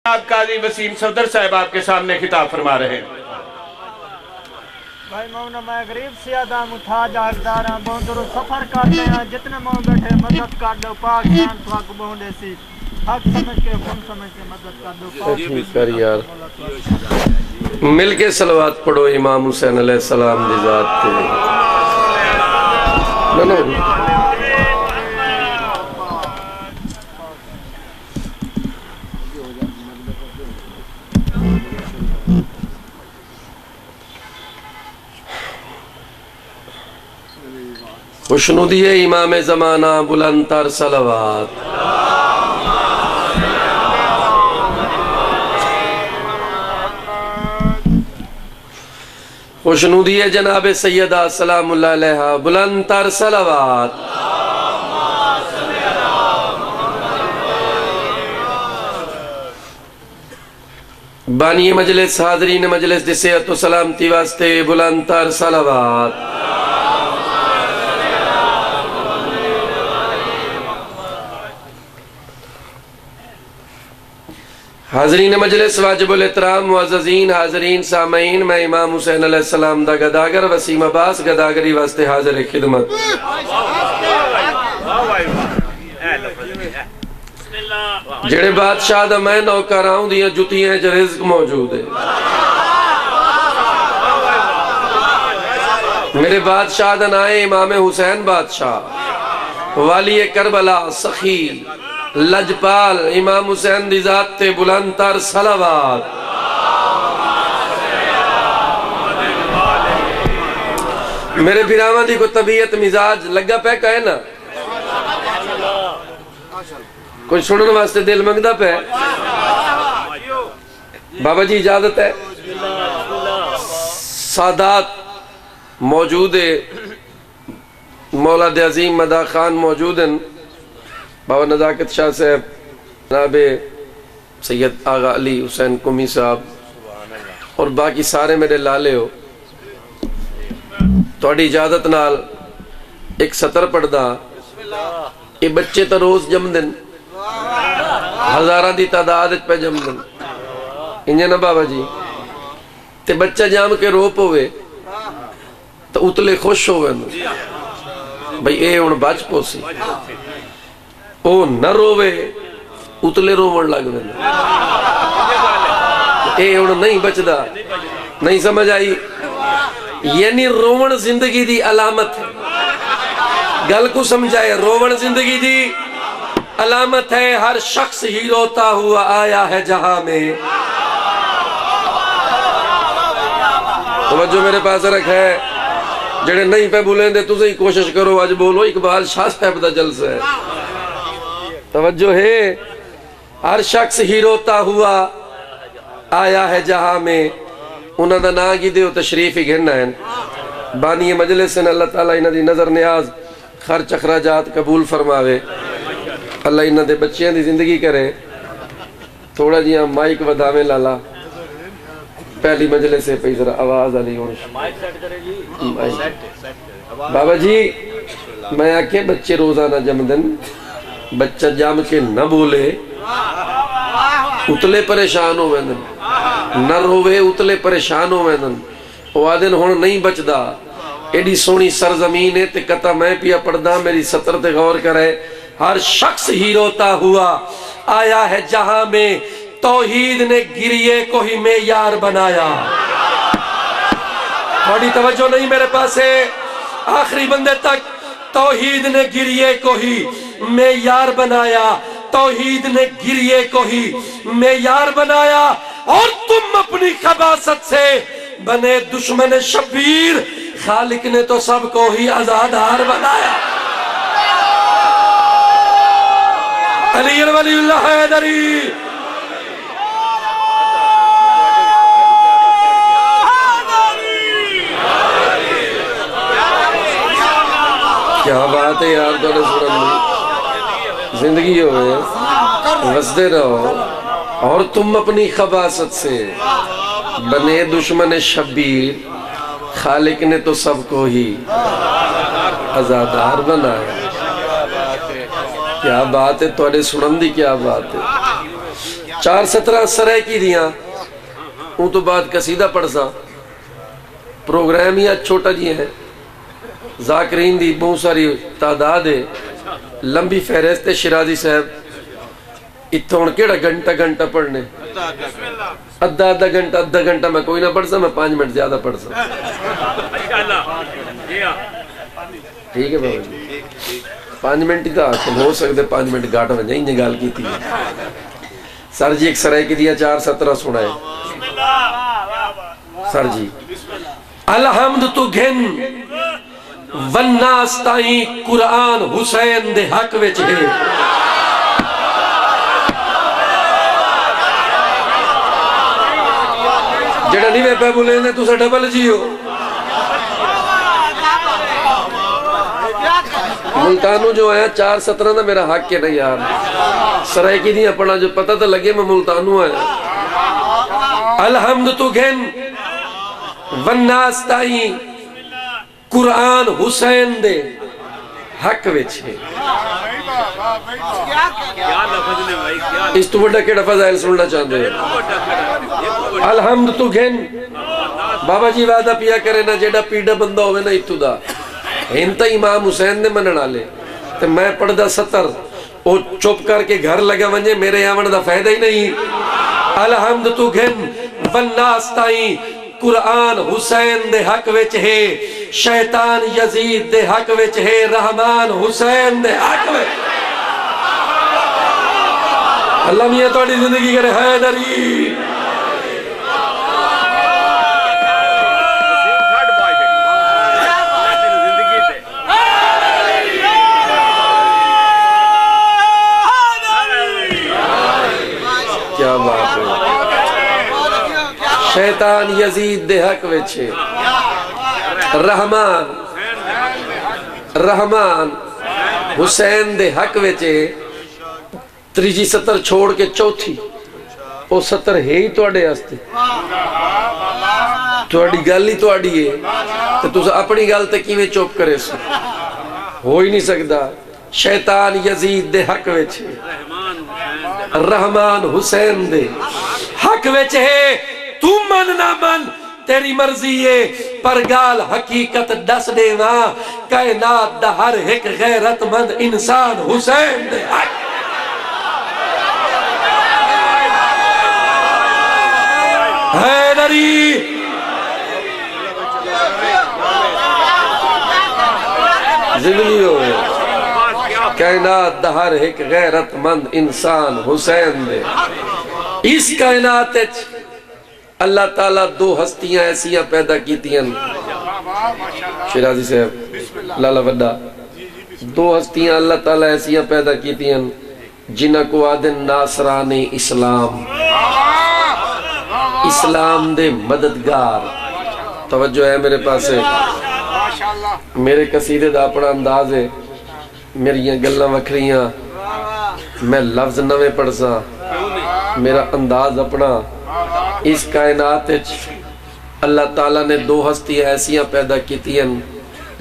آپ قاضی وسیم صدر صاحب آپ کے سامنے خطاب فرما رہے ہیں۔ بھائی مونا میں غریب سیادہ متھاج حقداراں بہندرو سفر کرتے ہیں جتنے موں بیٹھے مدد کر دو پاک شان سواگ بہندے سی حق سمجھ کے خون سمجھ کے مدد کر دو پاک ٹھیک کر یار مل کے صلوات پڑھو امام حسین علیہ السلام دی ذات تے خوشنودی امام زمانہ بلند تر صلوات خوشنودی جناب سیدہ سلام اللہ علیہ بلند تر صلوات بانی مجلس حاضرین مجلس دی صحت و سلامتی واسطے بلند تر صلوات حاضرین مجلس واجب الاحترام معززین حاضرین سامعین میں امام حسین علیہ السلام دا گداگر وسیم عباس گداگری واسطے حاضر خدمت جڑے بادشاہ دا میں نوکر آؤں دیاں جتی ہیں جو رزق موجود ہے میرے بادشاہ دا نائے امام حسین بادشاہ والی کربلا سخی لجپال امام حسین دی ذات تے بلند تر صلوات میرے پیراواں دی کو طبیعت مزاج لگا پہ کہے نا کوئی سنن واسطے دل منگدا پہ بابا جی اجازت ہے سادات موجود ہے مولاد عظیم مدا خان موجود ہیں بابا نزاکت شاہ صاحب جناب سید آغا علی حسین کمی صاحب اور باقی سارے میرے لالے ہو توڑی اجازت نال ایک سطر پڑھدا یہ بچے تا روز جم دن ہزارہ دی تعداد پہ جم دن انجھے نا بابا جی تے بچہ جام کے روپ ہوئے تو اتلے خوش ہوئے بھئی اے ان بچ پوسی او نہ رووے اتلے روون لگ میں اے ان نہیں بچدا نہیں سمجھ آئی یعنی روون زندگی دی علامت ہے گل کو سمجھائے روون زندگی دی علامت ہے ہر شخص ہی روتا ہوا آیا ہے جہاں میں توجہ میرے پاس رکھے جڑے نہیں پہ بولیں دے تُسے ہی کوشش کرو آج بولو اقبال شاہ صاحب دا جلسہ ہے توجہ ہے ہر شخص ہی روتا ہوا آیا ہے جہاں میں انہاں دا نا کی دیو تشریف ہی گھرنا ہے بانی مجلس سے اللہ تعالیٰ انہاں دی نظر نیاز خرچ اخراجات قبول فرماوے اللہ انہاں دے بچیاں دی زندگی کرے تھوڑا جیاں مائک وداویں لالا پہلی مجلس سے پہ ذرا آواز علی ہونش بابا جی میں آکے بچے روزانہ جمدن بچہ جام کے نہ بولے اتلے پریشان ہو ویندن نہ روے اتلے پریشان ہو ویندن وادن ہون نہیں بچدا ایڈی سونی سرزمین ہے تے قطع میں پیا پڑھدا میری سطر تے غور کرے ہر شخص ہی روتا ہوا آیا ہے جہاں میں توحید نے گریے کو ہی معیار بنایا تھوڑی توجہ نہیں میرے پاس ہے آخری بندے تک توحید نے گریے کو ہی معیار بنایا توحید نے گریے کو ہی معیار بنایا اور تم اپنی خباثت سے بنے دشمن شبیر خالق نے تو سب کو ہی آزادار بنایا علی ولی اللہ حیدری کیا بات ہے یار دولے سورن میں زندگی ہوئے وسدے رہو اور تم اپنی خباثت سے بنے دشمن شبیر خالق نے تو سب کو ہی آزادار بنایا کیا بات ہے توڑے سنن دی کیا بات ہے 4:17 سرائے کی دیاں ان تو بعد قصیدہ پڑھ سا پروگرام ہی آج چھوٹا جی ہے ذاکرین دی بہت ساری تعداد ہے لمبی فہرست ہے شیرازی صاحب اتھوں کیڑا گھنٹہ پڑھنے ادھا گھنٹہ میں کوئی نہ پڑھ سا میں 5 منٹ زیادہ پڑھ سا ٹھیک ہے بابا جی 5 منٹ ہی تھا ہو سکتے 5 منٹ گاٹھ میں جائیں گال کی تھی سر جی ایک سرائے کی دیا 4:17 سنا ہے سر جی الحمد تو گھن والناس تائیں قرآن حسین دے حق وچ ہے جڑا نہیں میں پہ بولیں دے تو سا ڈبل جی ہو ملتانوں جو آیا 4:17 دا میرا حق ہے نا یار سرائے کی دیا پڑھا جو پتہ تو لگے میں ملتانوں آیا الحمد تو گھن والناس تائیں قرآن حسین دے حق وچ ہے اس تو بڑا کیڑا فضائل سننا چاہتے ہیں الحمد تو گھن بابا جی وعدہ پیا کرے نا جیڑا پیڑا بندہ ہوئے نا اتو دا ہنتا امام حسین نے مننا لے تو میں پڑھ دا 70 او چپ کر کے گھر لگا ونجے میرے آمن دا فائدہ ہی نہیں الحمد تو گھن والناس تائیں قرآن حسین دے حق وچ ہے شیطان یزید دے حق وچ ہے رحمان حسین دے حق وچ اللہ میاں توڑی زندگی کرے حیدری کیا بات ہے شیطان یزید دے حق وچے رحمان حسین دے حق وچے تریجی 70 چھوڑ کے چوتھی وہ 70 ہے ہی توڑے ہستے توڑی گل ہی توڑی ہے تو تُسا اپنی گل تے کیویں چوپ کرے سو ہو ہی نہیں سکتا شیطان یزید دے حق وچے رحمان حسین دے حق وچے تو من نہ من تیری مرضی ہے پر گال حقیقت دس دے ماں کائنات دا ہر ایک غیرت مند انسان حسین دے حق حیدری زندگی ہوئے کائنات دا ہر ایک غیرت مند انسان حسین دے اس کائنات اللہ تعالیٰ 2 ہستیاں ایسیاں پیدا کیتیاں شیرازی صاحب لالا وڈا 2 ہستیاں اللہ تعالیٰ ایسیاں پیدا کیتیاں جنہ کو آدن ناصران اسلام اسلام دے مددگار توجہ ہے میرے پاس ہے میرے قصیدے دا اپنا انداز ہے میری گلہ وکھریاں میں لفظ نوے پڑھ سا میرا انداز اپنا اس کائنات اللہ تعالیٰ نے 2 ہستی ایسیاں پیدا کیتیاں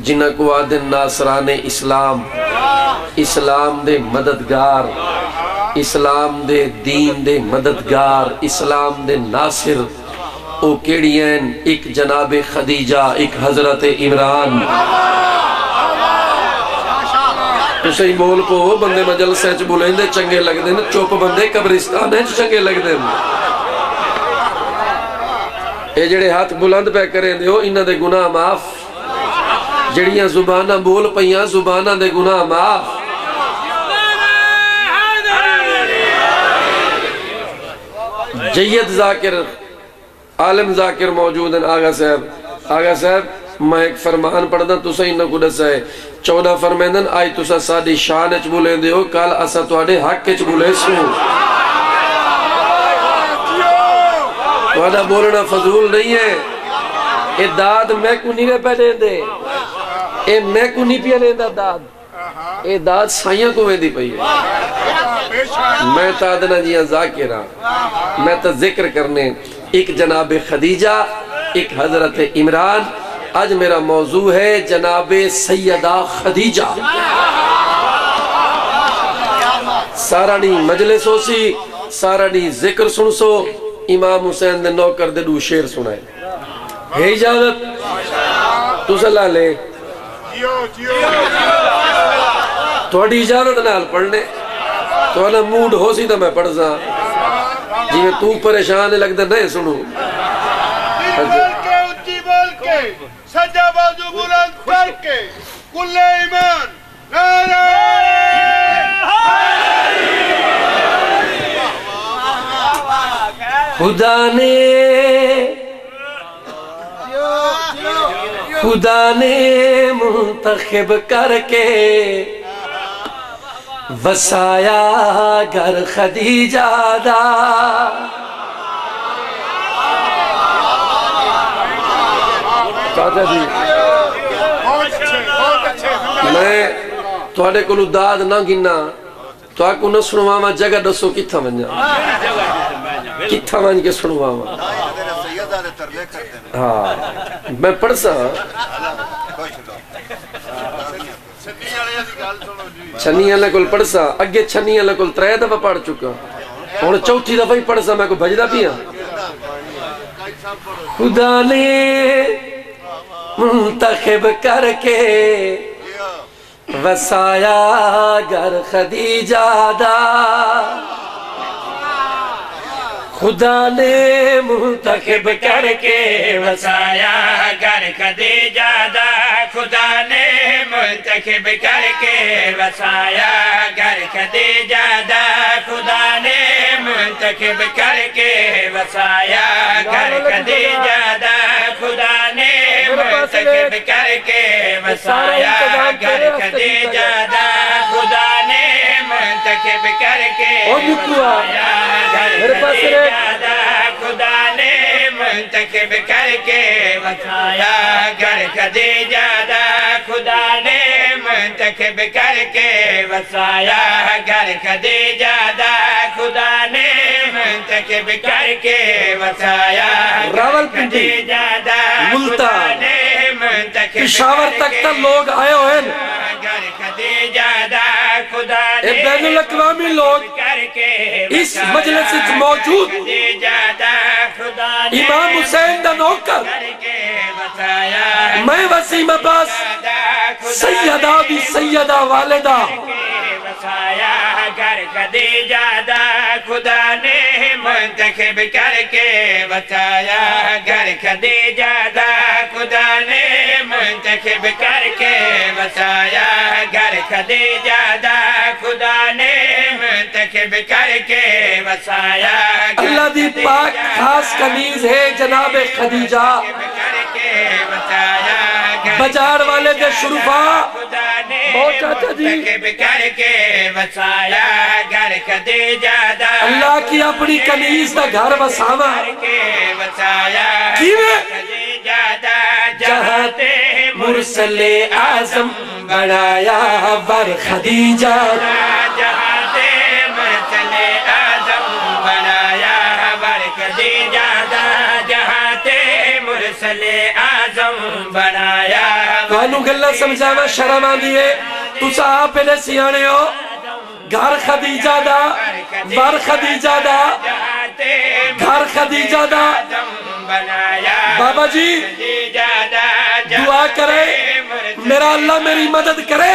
جنہ کو آدن ناصران اسلام اسلام دے مددگار اسلام دے دین دے مددگار اسلام دے ناصر او کیڑیاں ایک جناب خدیجہ ایک حضرت عمران تو صحیح بول کو بندے مجلسے چ بولیں دے چنگے لگ دیں چوپ بندے قبرستان ہیں چنگے لگ دیں اے جڑے ہاتھ بلند پہ کریں دے ہو انہ دے گناہ معاف جڑیاں زبانہ بول پہیاں زبانہ دے گناہ معاف جید ذاکر عالم ذاکر موجود ہیں آغا صاحب میں ایک فرمان پڑھنا تُسا انہ کو دسا ہے 14 فرمیندن آئی تُسا ساڑی شان اچ بولیں دے ہو کال اسا توڑے حق اچ بولے سو توڑا بولنا فضول نہیں ہے اے داد میں کو نہیں پہ دے اے میں کو نہیں پیا لیں دا داد اے داد سائیاں کو ویندی پئی ہے میں تادنا جیاں ذاکرہ میں تا ذکر کرنے ایک جناب خدیجہ ایک حضرت عمران آج میرا موضوع ہے جناب سیدہ خدیجہ سارا نہیں مجلس ہو سی سارا دی ذکر سن سو امام حسین دے نوکر دے دو شیر سنائے ہے اجازت تو صلاح لے تھوڑی اجازت نال پڑھنے تو انا موڈ ہو سی تو میں پڑھ سا جی میں تو پریشان ہے لگتا نہیں سنو اچھی بول کے سجا بازو بلند کر کے کل ایمان نعرہ خدا نے منتخب کر کے وسایا گھر خدیجہ دا چاچا جی میں تھوڑے کو داد نہ گننا تو آکو نہ سنواما جگہ دسو کتھا مان کے سنواما ہاں میں پڑھ سا چھنی اللہ کل پڑھ سا اگے چھنی اللہ کل 3 دفعہ پڑھ چکا اور چوتھی دفعہ ہی پڑھ سا میں کو بھجدہ پیا خدا نے منتخب کر کے وسایا گھر خدیجہ دا خدا نے منتخب کر کے وسایا گھر خدیجہ دا خدا نے منتخب کر کے وسایا گھر خدیجہ دا خدا نے منتخب کر کے وسایا گھر خدیجہ دا خدا نے منتخب کر کے وسایا گھر خدیجہ دا خدا نے منتخب کر کے وسایا گھر خدیجہ دا خدا نے منتخب کر کے وسایا گھر خدیجہ دا خدا نے منتخب کر کے وسایا گھر خدیجہ دا خدا نے منتخب کر کے وسایا خدیجہ دا خدا نے منتخب پشاور تک تا لوگ آئے ہوئے گھر خدیجہ دا خدا نے بین الاقوامی لوگ اس مجلس سے موجود امام حسین دا نوکر میں وسیم عباس سیدہ بھی سیدہ والدہ وسایا گھر خدیجہ دا خدا نے منتخب کر کے وسایا گھر خدیجہ دا خدا نے منتخب کر کے وسایا گھر خدیجہ دا خدا نے منتخب کر کے وسایا اللہ دی پاک خاص کنیز ہے جناب خدیجہ بجار والے دے شرفا بہت چاچا جی کر کے وسایا گھر خدیجہ دا اللہ کی اپنی کنیز دا گھر بساما وسایا خدیجہ دا جہاں تے مرسل اعظم بنایا ور خدیجہ جہاں تے مرسل اعظم بنایا ور خدیجہ دا جہاں تے مرسل اعظم بنایا کانو گلہ سمجھاوا شرم آنی ہے تو صاحب پہلے سیانے ہو گھر خدیجہ دا ور خدیجہ دا گھر خدیجہ دا بابا جی دعا کرے میرا اللہ میری مدد کرے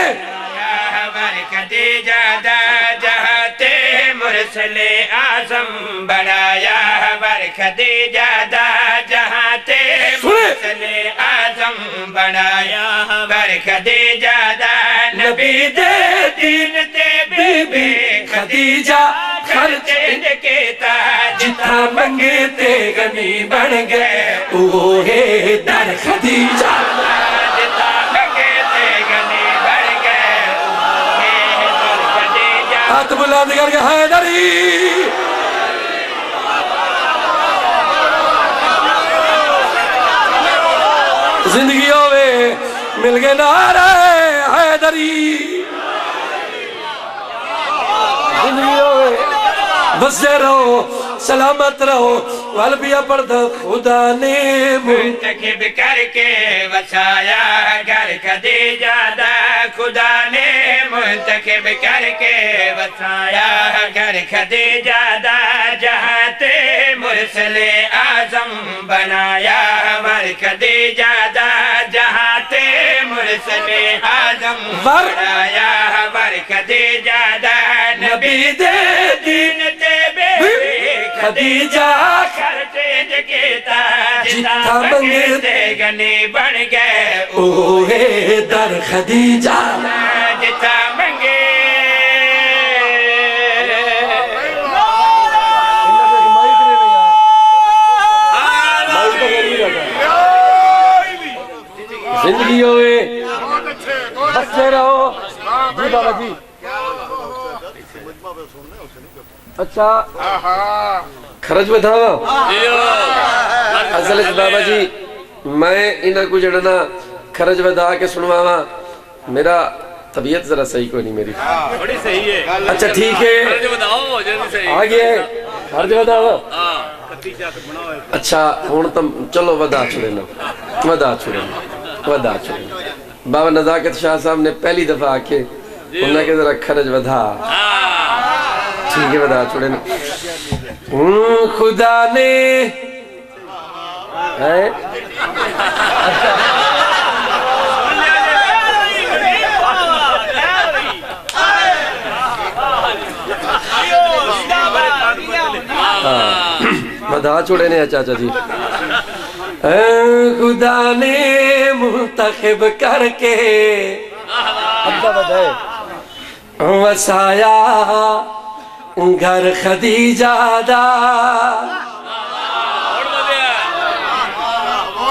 ور خدیجہ دا جہاں تے مرسل اعظم بنایا ور خدیجہ دا جہاں تے مرسل اعظم بنایا ور خدیجہ دا نبی دے دین تے بی بی خدیجہ خرچ کے تاج جتھا منگتے غنی بن گئے اوہے در خدیجہ جتا منگتے غنی بن گئے اوہے در خدیجہ ہاتھ بلند کر کے حیدری زندگی ہوئے مل گئے نعرہ حیدری زندگی ہوئے بستے رہو سلامت رہو والبیا پردہ خدا نے منتخب کر کے وسایا گھر خدیجہ دا خدا نے منتخب کر کے وسایا گھر خدیجہ دا جہاں تے مرسل اعظم بنایا ور خدیجہ دا جہاں تے مرسل اعظم بنایا ور خدیجہ دا نبی دے دین تے بے خدیجہ کرتے جگیتا جتا منگتے گنی بن گئے اوہے در خدیجہ جتا منگے زندگی ہوئے بستے رہو جی بابا جی اچھا خرج میں تھا اصل بابا جی میں انہاں کو جڑنا خرج ودا کے سنواما میرا طبیعت ذرا صحیح کوئی نہیں میری بڑی صحیح ہے اچھا ٹھیک ہے آگے ہے خرج ودا اچھا ہون تم چلو ودا چھوڑینا بابا نزاکت شاہ صاحب نے پہلی دفعہ آکے انہاں کے ذرا خرج ودا ٹھیک ہے ودا چھوڑینا خدا نے ودا چھوڑے نے چاچا جی خدا نے منتخب کر کے وسایا گھر خدیجہ دا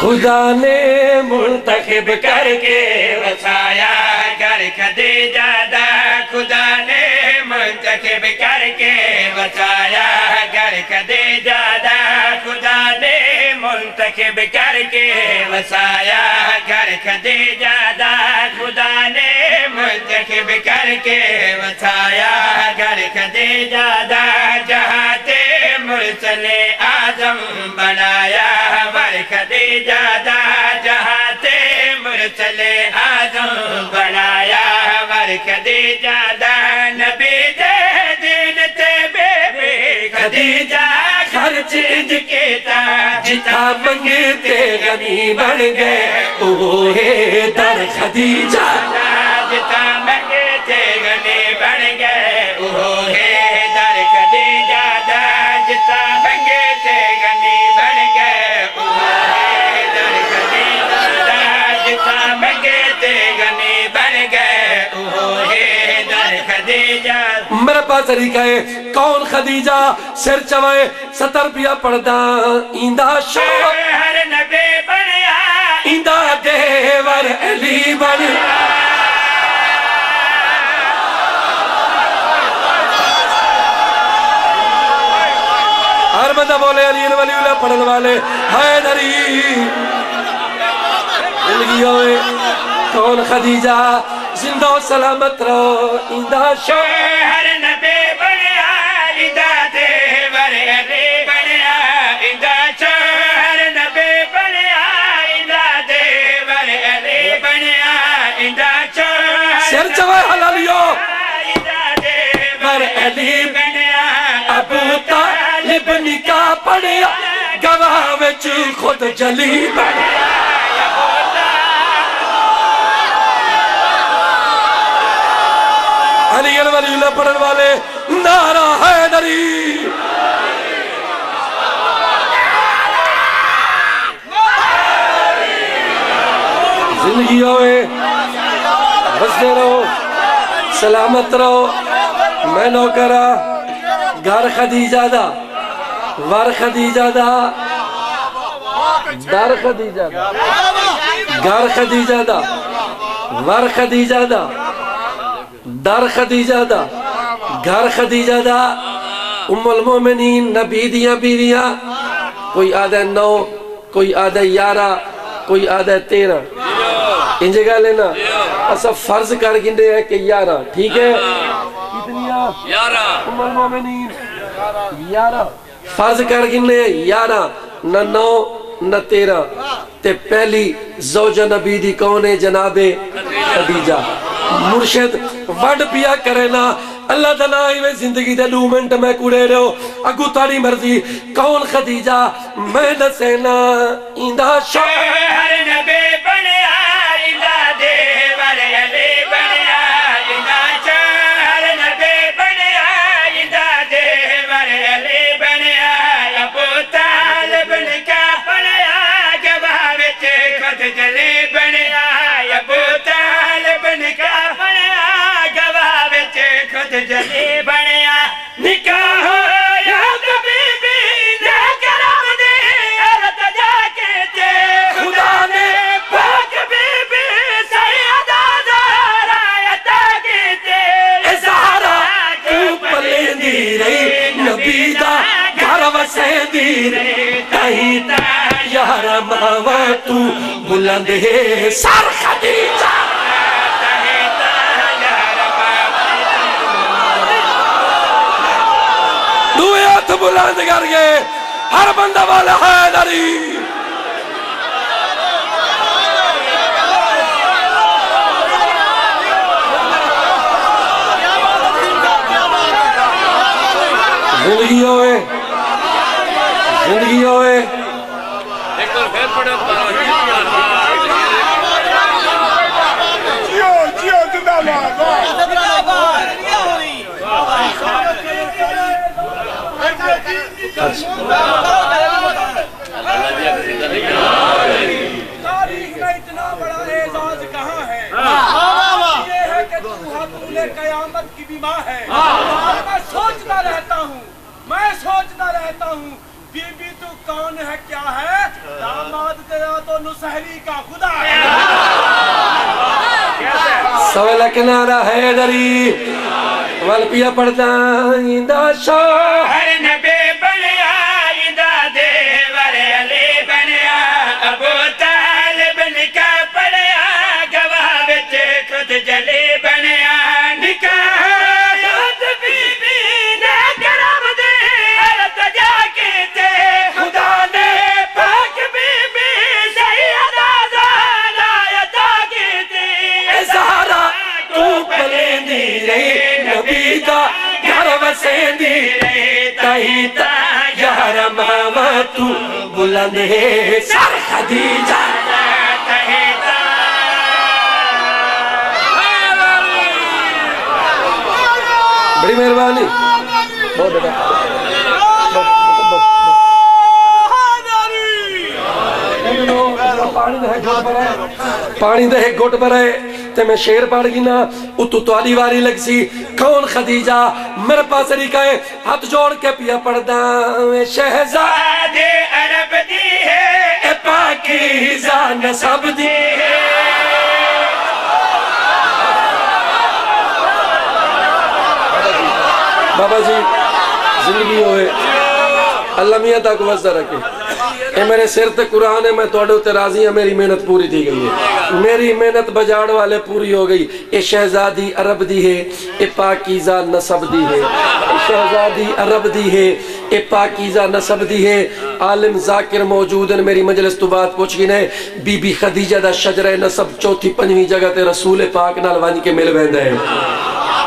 خدا نے منتخب کر کے وسایا گھر خدیجہ دا خدا نے منتخب کر کے وسایا گھر خدیجہ دا خدا نے منتخب کر کے وسایا گھر خدیجہ دا خدا نے منتخب کر کے وسایا گھر خدیجہ دا جہاں تے مرسل اعظم بنایا ور خدیجہ دا جہاں تے مرسل اعظم بنایا ور خدیجہ دا نبی دے دین تے بے خدیجہ خرچ جکیتا جتا منگتے غنی بن گئے اوہے در خدیجہ جتا منگتے غنی بن گئے اوہے در خدیجہ دا جتا منگتے غنی بن گئے اوہے در خدیجہ دا جتا منگتے غنی بن گئے اوہے در خدیجہ میرے پاس طریقہ ہے کون خدیجہ سر چوائے 70 روپیہ پڑھدا ایندہ ہر نبی بنیا ایندہ دیور علی بنیا ہر بندہ بولے علی ولی اللہ پڑھن والے حیدری زندگی ہوئے کون خدیجہ زندہ و سلامت رہو ایندہ ہر نبی بنیا ایندہ دیور علی بنیا ایندہ ہر نبی بنیا ایندہ دیور علی بنیا ایندہ سر چوائے حلالیو ایندہ دیور علی بنیا ابو طالب نکاح پڑھیا گواہ وچ خود جلی بنیا علی ولی اللہ پڑھن والے نعرہ حیدری زندگی ہوئے بستے رہو سلامت رہو میں نوکرہ گھر خدیجہ دا ور خدیجہ دا در خدیجہ دا گھر خدیجہ دا ور خدیجہ دا در خدیجہ دا گھر خدیجہ دا ام المومنین نبی دیاں بیویاں کوئی آدھے 9 کوئی آدھے 11 کوئی آدھے 13 ان جگہ لینا ایسا فرض کر گندے ہیں کہ 11 ٹھیک ہے کتنی 11 ام المومنین 11 فرض کر گنے 11 نہ 9 نہ 13 تے پہلی زوجہ نبی دی کون ہے جناب خدیجہ مرشد وڈ پیا کرے نا اللہ دنائی میں زندگی دے 2 منٹ میں کڑے رہو اگو تاری مرضی کون خدیجہ میں نسینا ایندہ شوہر نبی بنیا ایندہ دیور علی بنیا ایندہ شوہر نبی بنیا ایندہ دیور علی بنیا ابو طالب نکا بنیا گواہ وچ خود جلی بنیا ابو طالب نکا بنیا گواہ وچ خود جلی بنیا نکاح یا بی بی نے کرم دی عورت جا کے تے خدا نے پاک بی بی سیدہ زہرا عطا کی تے زہرا تو پلیندی رہی نبی دا گھر وسیندی رہی کہیں تا یار ماما تو بلند ہے سر خدیجہ بلند کر کے ہر بندہ والا حیدری زندگی ہوئے زندگی ہوئے ایک بار پھر پڑھے جیو زندہ باد تاریخ کا اتنا بڑا اعزاز کہاں ہے یہ ہے کہ تو حتول قیامت کی بھی ماں ہے میں سوچتا رہتا ہوں بی بی تو کون ہے کیا ہے داماد تیرا تو نسہری کا خدا ہے سوال کنارہ حیدری والپیا پڑھتا ایندہ شوہر نبی بنیا ایندہ دیور علی بنیا ابو طالب نکاح پڑھیا گواہ وچ خود جلی بنیا نکاح یاد بی بی نے کرم دی عورت جا کے تے خدا نے پاک بی بی سیدہ زہرا عطا کی تے زہرا تو پلیندی رہی نبی دا گھر وسیندی رہی کہیں تا یار ماما تو بلند ہے سر خدیجہ بڑی مہربانی بہت بیٹا پانی دے ایک گھٹ پر ہے تے میں شیر پڑھ گی نا اتو توالی واری لگ سی کون خدیجہ میرے پاس ریکا ہے ہاتھ جوڑ کے پیا پڑھدا شہزاد عرب دی ہے اے پاکیزہ نسب دی ہے بابا جی زندگی ہوئے اللہ میاں تک وزدہ رکھے اے میرے سر تے قرآن ہے میں توڑے ہوتے راضی ہیں میری محنت پوری تھی گئی ہے میری محنت بجاڑ والے پوری ہو گئی اے شہزادی عرب دی ہے اے پاکیزہ نسب دی ہے اے شہزادی عرب دی ہے اے پاکیزہ نسب دی ہے عالم ذاکر موجود ہیں میری مجلس تو بات پوچھ گی نے بی بی خدیجہ دا شجرہ نسب چوتھی پنجویں جگہ تے رسول پاک نالوانی کے مل ویندہ ہے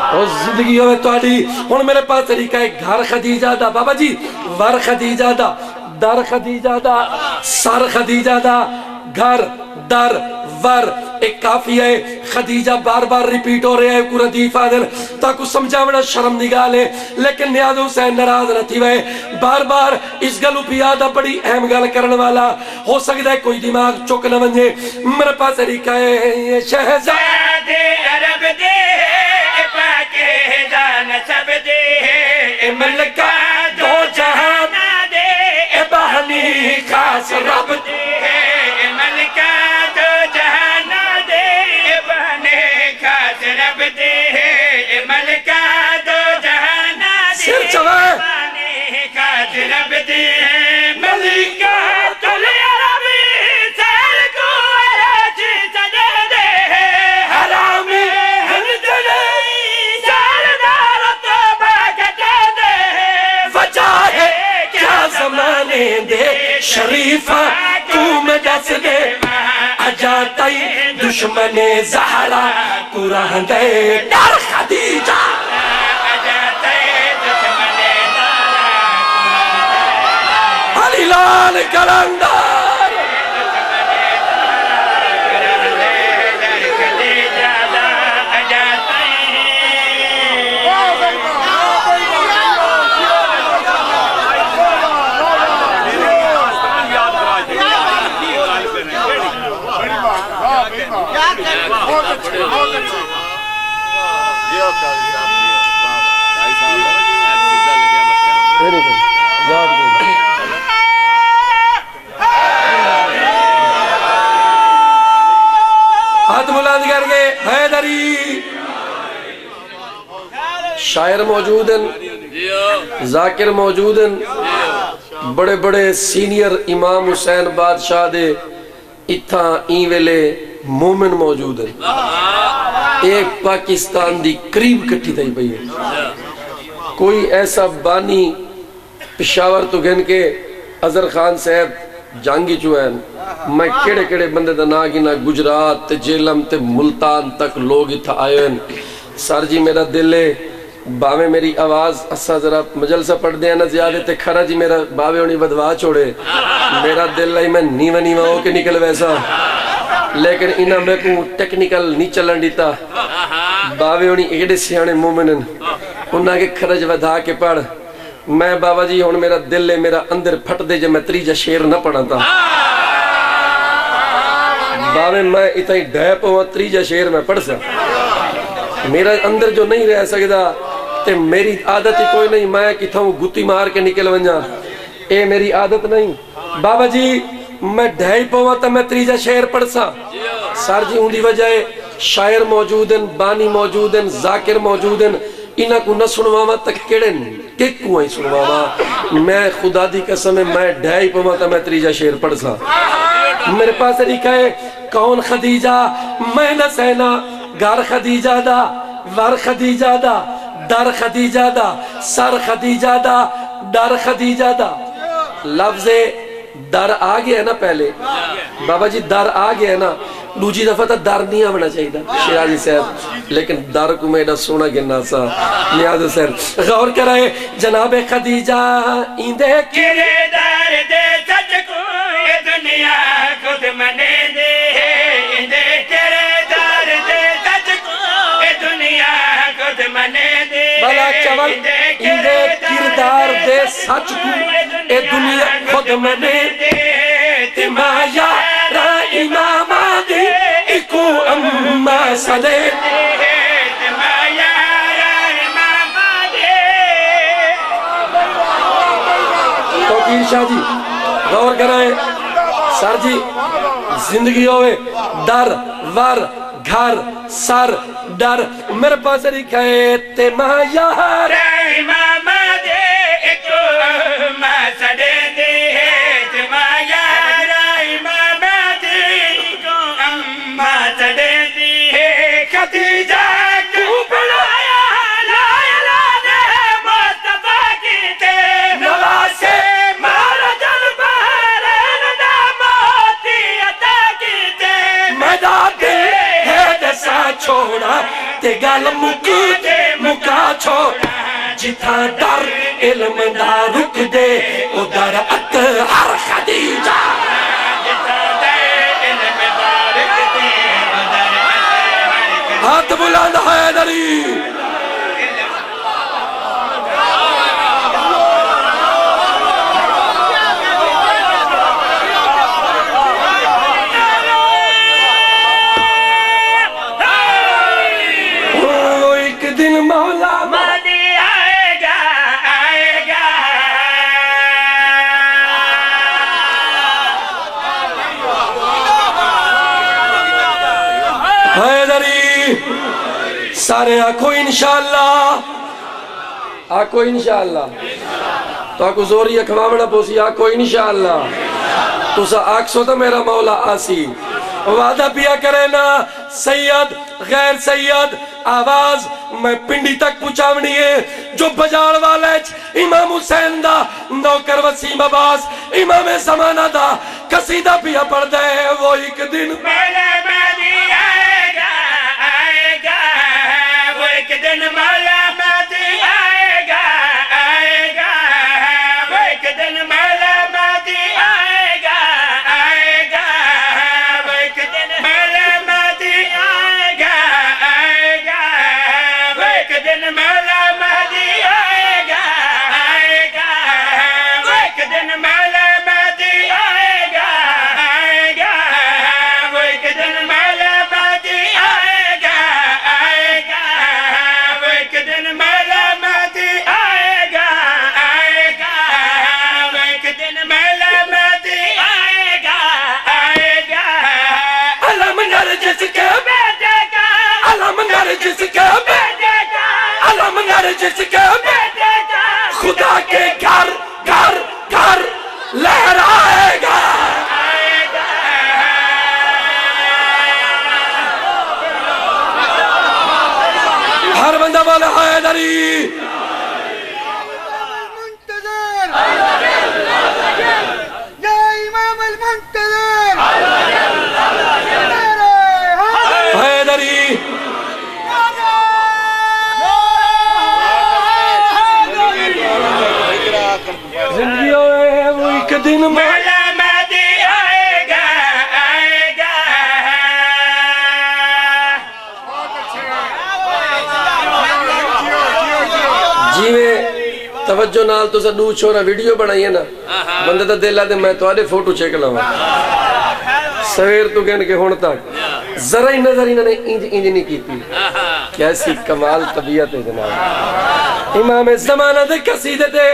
اور زندگی ہوئے تو آلی ہون میرے پاس طریقہ ہے گھر خدیجہ دا بابا جی ور خدیجہ دا در خدیجہ دا سر خدیجہ دا گھر در ور ایک کافی ہے خدیجہ بار بار ریپیٹ ہو رہے ہیں کو ردیف آدھر تاکو سمجھاونا شرم نگالے لیکن نیاز حسین نراز نہ تھی وے بار بار اس گلو پیادہ بڑی اہم گل کرن والا ہو سکتا ہے کوئی دماغ چک نہ ونجے میرے پاس طریقہ ہے شہزاد عرب دے پاکیزہ نسب دے اے ملکہ دو جہان دے اے بہنی خاص رب دے ملکہ دو جہان دے بہنی خاص رب دے ملکہ دو جہان دے سر چوائے بہنی خاص رب دے ملکہ کل عربی سیر کو عراجی سجے دے حرامی ہند نہیں سالدار تو باگتے دے وجہ ہے کیا دشمنیں دے شریفہ کو میں دس دے اجاتائی دشمنیں زہرا قرآن دے در خدیجہ علی لال کلندر ہاتھ بلند کر کے حیدری شاعر موجود ہیں ذاکر موجود ہیں بڑے بڑے سینئر امام حسین بادشاہ دے اتھاں این ویلے مومن موجود ہیں ایک پاکستان دی قریب کٹھی تھی پئی ہے کوئی ایسا بانی پشاور تو گن کے اظہر خان صاحب جانگی چوین میں کیڑے کیڑے بندے دا ناگینا گجرات تے جیلم تے ملتان تک لوگ اتھا آئے ہیں سر جی میرا دل ہے باوے میری آواز اسا ذرا مجلسہ پڑھ دیا نا زیادہ تے کھرا جی میرا باوے ہونی بدوا چھوڑے میرا دل ہے میں نیوہ نیوہ ہو کے نکل ویسا لیکن انہاں میں کو ٹیکنیکل نہیں چلن دیتا باوے ہونی ایڈے سیانے مومنن انہاں کے کھرج ودھا کے پڑھ میں بابا جی ہون میرا دل ہے میرا اندر پھٹ دے جب میں تریجہ شیر نہ پڑھا تھا باوے میں اتنی ڈھیپ ہوا تریجہ شیر میں پڑھ سا میرا اندر جو نہیں رہ سکتا تے میری عادت ہی کوئی نہیں میں کتھا ہوں گتی مار کے نکل ونجا اے میری عادت نہیں بابا جی میں ڈھیپ ہوا تا میں تریجہ شیر پڑھ سا سار جی ہوں دی وجہ شاعر موجود ہیں بانی موجود ہیں ذاکر موجود ہیں انہاں کو نہ سنواما تک کیڑے کک کو ہی سنواما میں خدا دی قسم میں ڈھائی پماتا میں تریجہ شیر پڑھ سا میرے پاس لکھا ہے کون خدیجہ میں نہ سینا گار خدیجہ دا ور خدیجہ دا در خدیجہ دا سر خدیجہ دا در خدیجہ دا لفظ در آگیا ہے نا پہلے بابا جی در آگیا ہے نا دوجی دفعہ تا در نہیں آمنا چاہیے تھا شیرازی صاحب لیکن در کو میں نہ سونا گننا سا نیاز صاحب غور کرائے جناب خدیجہ ایندے کرے در دے سچ کو یہ دنیا خود منے دے ایندے کرے در دے سچ کو یہ دنیا خود منے دے بلا چول ایندے کردار دے سچ کو یہ دنیا خود منے دے تمایا را امام آدھی اکو اممہ صدے تمایا را امام آدھی توقیر شاہ جی غور کرائیں سر جی زندگی ہوئے در ور گھر سر در میرے پاس لکھا ہے تمایا را امام آدھی اکو اممہ صدے دے تمایا خدیجہ کو بڑھایا لایا لانے مصطفیٰ کی تے نواسے مارا جلبارین ناموتی عطا کی تے مدہ دے ہے دسا چھوڑا تے گل مکی دے مکا چھوڑا جتھا در علم دا رک دے ادھر اطہر خدیجہ ہاتھ بلند حیدری ایک دن مولا مہدی آئے گا آئے گا حیدری سارے آکھو انشاءاللہ آکھو انشاءاللہ تو آکھو زوری اکھوامنا پوسی آکھو انشاءاللہ تو سا آکسو تا میرا مولا آسی وعدہ پیا کرے نا سید غیر سید آواز میں پنڈی تک پہنچاونی ہے جو بجاڑ والے امام حسین دا نوکر وسیم عباس امام زمانہ دا قصیدہ بھی پڑھ دے وہ ایک دن مولا مہدی آئے گا آئے گا وہ ایک دن مولا مہدی آئے گا آئے گا وہ ایک دن مولا مہدی آئے گا آئے گا وہ ایک دن مولا مہدی آئے گا آئے گا وہ ایک دن مولا مہدی آئے گا آئے گا وہ ایک دن مولا مہدی آئے گا آئے گا وہ ایک دن مولا مہدی آئے گا آئے گا وہ ایک دن مولا مہدی آئے گا آئے گا وہ ایک دن مولا مہدی آئے گا آئے گا علم نرجس کے بیٹے کا علم نرجس کے بیٹے کا علم نرجس کے بیٹے کا خدا کے گھر گھر گھر لہرائے گا آئے گا ہر بندہ بولا حیدری المنتظر يا إمام المنتظر حیدری زندگی ہوئے وہ ایک دن میں مولا مہدی آئے گا آئے گا جیویں توجہ نال تو سا دو چھوڑا ویڈیو بنائی ہے نا بندہ تا دل آدھے میں تو آدھے فوٹو چیک لوں سویر تو کہنے کے ہون تک ذرا ہی نظر انہوں نے انج نہیں کی تھی کیسی کمال طبیعت ہے جناب امام زمانہ دے قصیدے تے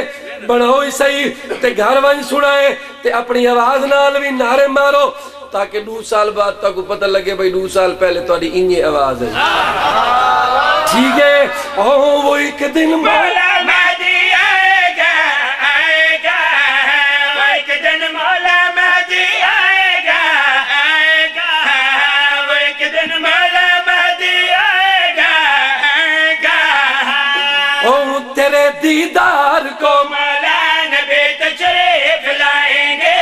بڑھوئی صحیح تے گھر وانج سنائے تے اپنی آواز نال بھی نعرے مارو تاکہ 2 سال بعد تک پتہ لگے بھئی 2 سال پہلے تو آدھی انجے آواز ہے ٹھیک ہے وہ ایک دن مولا مہدی آئے گا آئے گا وہ ایک دن مولا مہدی آئے گا آئے گا وہ ایک دن مولا مہدی آئے گا آئے گا تیرے دیدار کو مولا نبی تشریف لائیں گے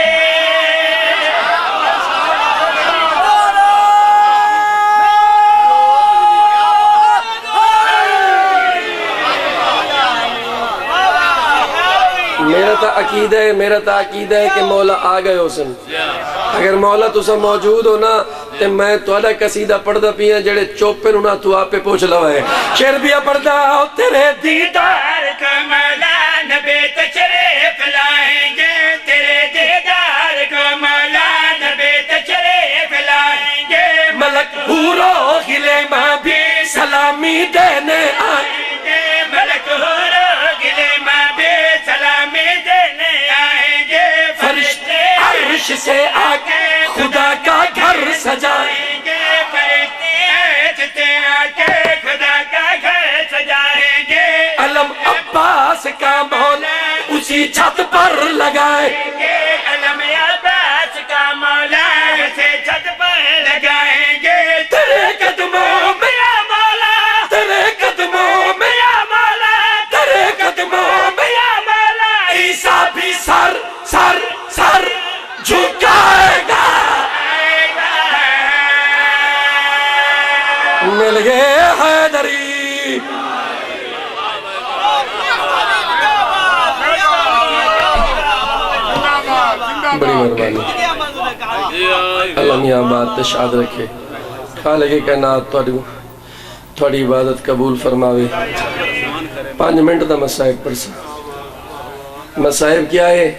میرا تا عقیدہ ہے کہ مولا آ گئے ہو سن اگر مولا تو سب موجود ہو نا تے میں تو ادا قصیدہ پڑھدا پیا جڑے چوپے نو نا تو آپ پہ پوچھ لوائے شیر بیا پڑھدا ہو تیرے دیدار کا مولا نبی تشریف لائیں گے تیرے دیدار کو مولا نبی تشریف لائیں گے ملک حورو گلے ماں بھی سلامی دینے آئیں گے ملک حورو گلے ماں بھی سلامی دینے آئیں گے فرشتے عرش سے آکے خدا کا گھر سجائیں گے فرشتے عرش سے آکے خدا کا گھر سجائیں گے علم عباس کا مولا اسی چھت پر لگائیں گے علم عباس کا مولا اسے چھت پر لگائیں گے تیرے قدموں میں یا مولا تیرے قدموں میں یا مولا تیرے قدموں میں یا مولا عیسیٰ بھی سر سر سر جھکائے گا مل گئے حیدری بڑی مہربانی اللہ میاں بات تشاد رکھے خالق کائنات تھوڑی عبادت قبول فرماوے 5 منٹ دا مسائب پر سا مسائب کیا ہے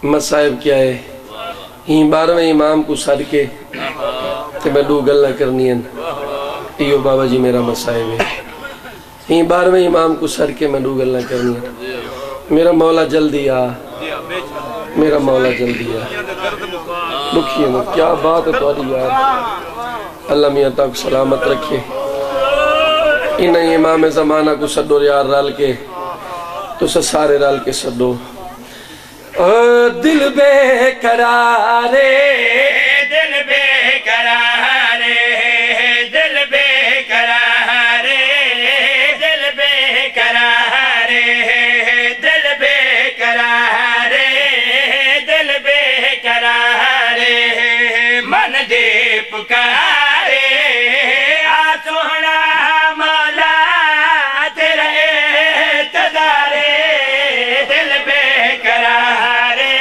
مسائب کیا ہے ہی 12ویں امام کو سر کے تے میں 2 گلہ کرنی ہیں ایو بابا جی میرا مسائب ہے ہی 12ویں امام کو سر کے میں 2 گلہ کرنی ہیں میرا مولا جلدی آ میرا مولا جلدی آ دکھی ہے کیا بات ہے توڑی یار اللہ میاں تاک سلامت رکھے انہیں امام زمانہ کو صدو یار رال کے تو سارے رال کے صدو دل بے قرارے دل بے قرارے دل بے قرارے دے پکارے آ سونا مولا تیرا اعتدارے دل بے قرارے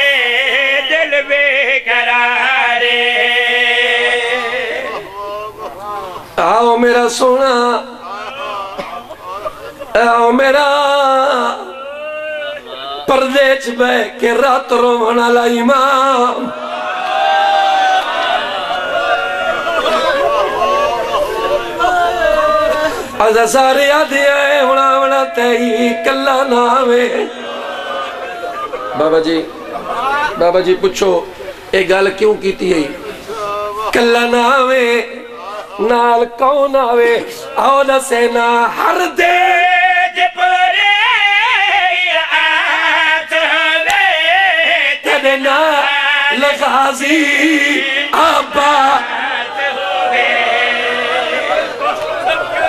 دل بے قرارے آؤ میرا سونا آؤ میرا پردے چ بہ کے رات روون والا امام آجا سارے آدھے آئے ہونا ہونا تیئی کلا ناوے بابا جی پوچھو اے گال کیوں کیتی ہے کلا ناوے نال کون آوے آؤ نہ سینا ہر دے پورے آت ہوئے تیرے نال غازی آبا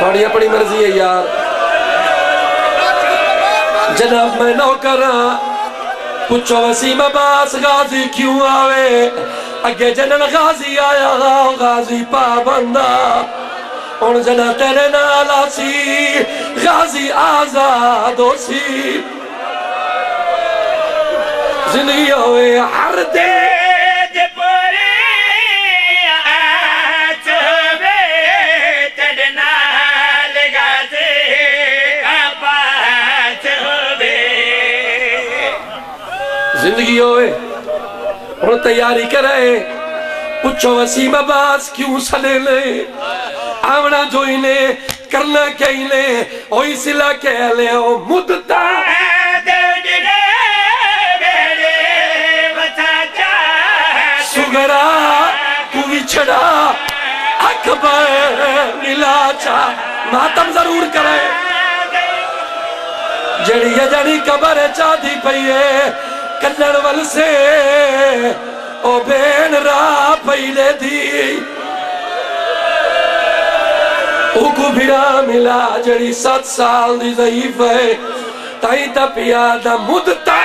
تھوڑی اپنی مرضی ہے یار جناب میں نوکراں پوچھو وسیم عباس غازی کیوں آوے اگے جنن غازی آیا غازی پابندہ ان جنہ تیرے نالا سی غازی آزاد ہو سی زندگی ہوئے ہر دے زندگی ہوئے اور تیاری کرائے پوچھو وسیم عباس کیوں سلے لے آونا جو انہیں کرنا کیا انہیں اوہی سلا کیا لے او مدتا سگرا کوئی چھڑا اکبر ملا چاہ ماتم ضرور کرائے جڑی یا جڑی قبر چاہ دی پئیے کلڑ ول سے او بین راہ پہلے دی او کو بھیڑا ملا جڑی 7 سال دی ضعیف ہے تائیں تا پیادہ مدتا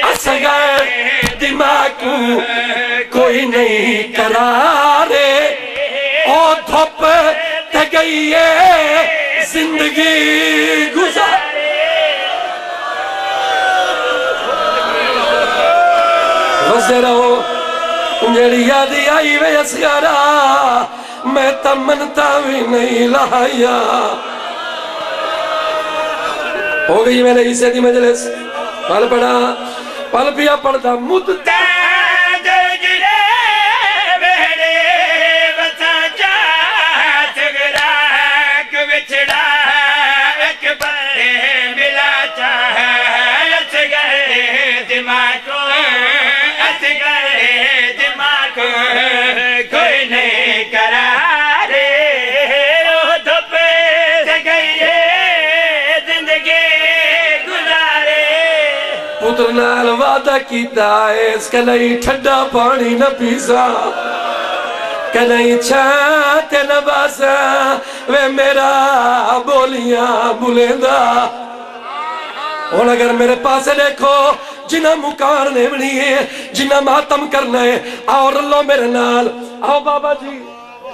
اصغر دماغ کو کوئی نہیں قرارے او دھوپ تے گئی ہے زندگی گزارے غزے رہو جڑی یادی آئی وے اسگارا میں تمنتا بھی نہیں لایا ہو گئی میں نے اسے دی مجلس پل پڑا پل پیا پڑتا مدتا کوئی نہیں قرارے وہ دھوپ سے گئی ہے زندگی گزارے پتر نال وعدہ کیتا ہے اس کا نہیں ٹھنڈا پانی نہ پیسا کہ نہیں چھاتے نہ باسا وے میرا بولیاں بولیندہ اور اگر میرے پاس دیکھو جنہ مکارنے بنی ہے جنہ ماتم کرنا ہے اور اللہ میرے نال آؤ بابا جی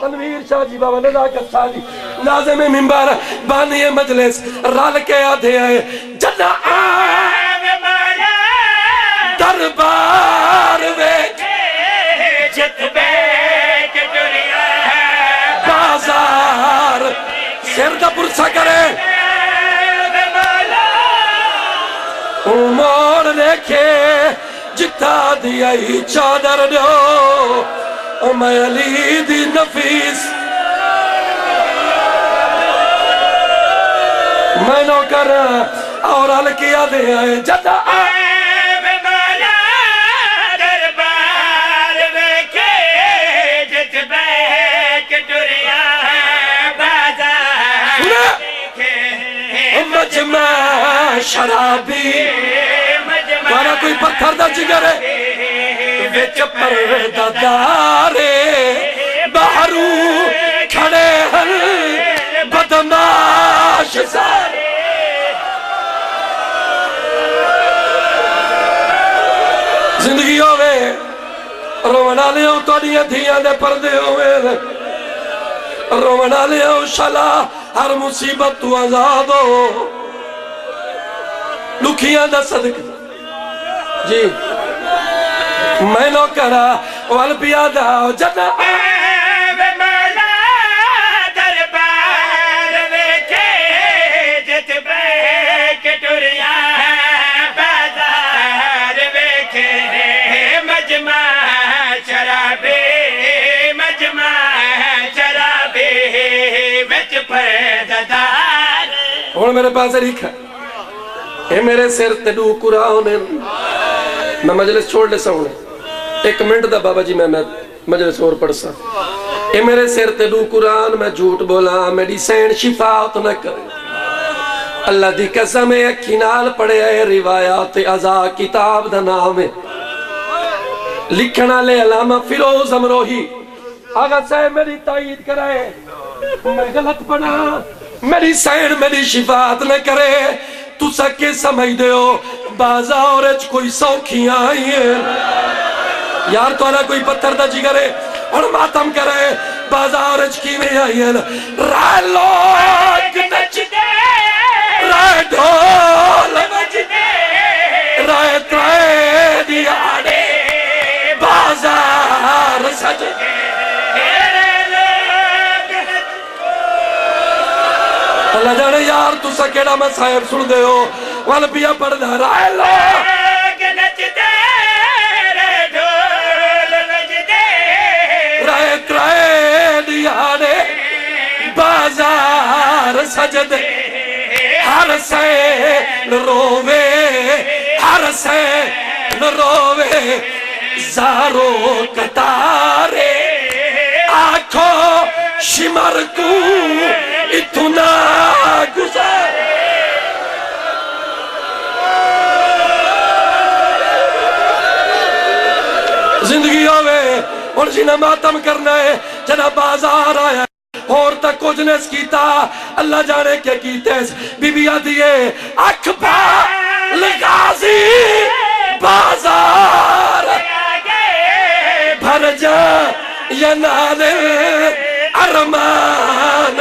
تنویر شاہ جی بابا نزاکت شاہ جی ناظم ممبر بانی مجلس رال کے آدھے آئے جنہ آم مالا دربار ویک جت بیک دنیا بازار سر دا پرسا کرے موڑ دیکھے جتا دیا ہی چادر دو میں علی دی نفیس میں نو کر اور حلقیہ دے آئے جتا مولا دربار ویکھے جت بیک دنیا بازار مجمع شرابی مارا کوئی پتھر دا جگر ہے ویچ پردہ دارے باہر گھرو کھڑے ہیں بدماش سارے زندگی ہوئے رونا لے ہو تو نہیں دھیاں دے پردے ہوئے رونا لے ہو شلا ہر مصیبت تو آزاد ہو لکھیاں دا صدق جی میں نو کرا والپیا دا جنا مولا دربار ویکھے جت بیک ٹریا بازار ویکھے مجمع شرابے وچ پردار اور میرے پاس لکھا اے میرے سر تے ڈو قرآن میں مجلس چھوڑ لے ساؤنے 1 منٹ دا بابا جی میں مجلس اور پڑھ سا اے میرے سر تے ڈو قرآن میں جھوٹ بولا میری سین شفاعت نہ کرے اللہ دی قسم اکھی نال پڑھے اے روایات ازا کتاب دا نام ہے لکھنا لے علامہ فیروز امروہی آگا صاحب میری تائید کرائے میں غلط پڑھا میری سین میری شفاعت نہ کرے تو سکے سمجھ دے ہو بازار کوئی سوکھیاں آئی ہیں یار تو نہ کوئی پتھر دا جی کرے اور ماتم کرے بازار کی میں آئی ہیں رائے لوگ نچ دے رائے ڈھول بج دے رائے ترائے دیاڑے بازار سج دے اللہ جانے یار تو سکیڑا میں صاحب سن دے ہو والپیا پڑھ دے رائے لوگ نچ دے ڈھول بج دے رائے ترائے دیاڑے بازار سجدے ہر سین روے ہر سین روے زارو کتارے آنکھوں شمر کو اتنا گزار زندگی ہوئے اور جنہ ماتم کرنا ہے جنہ بازار آیا اور تک کچھ نے کیتا اللہ جانے کیا کیتے بی بی آدھیے اکبر غازی بازار بھر جا یا نال ارمان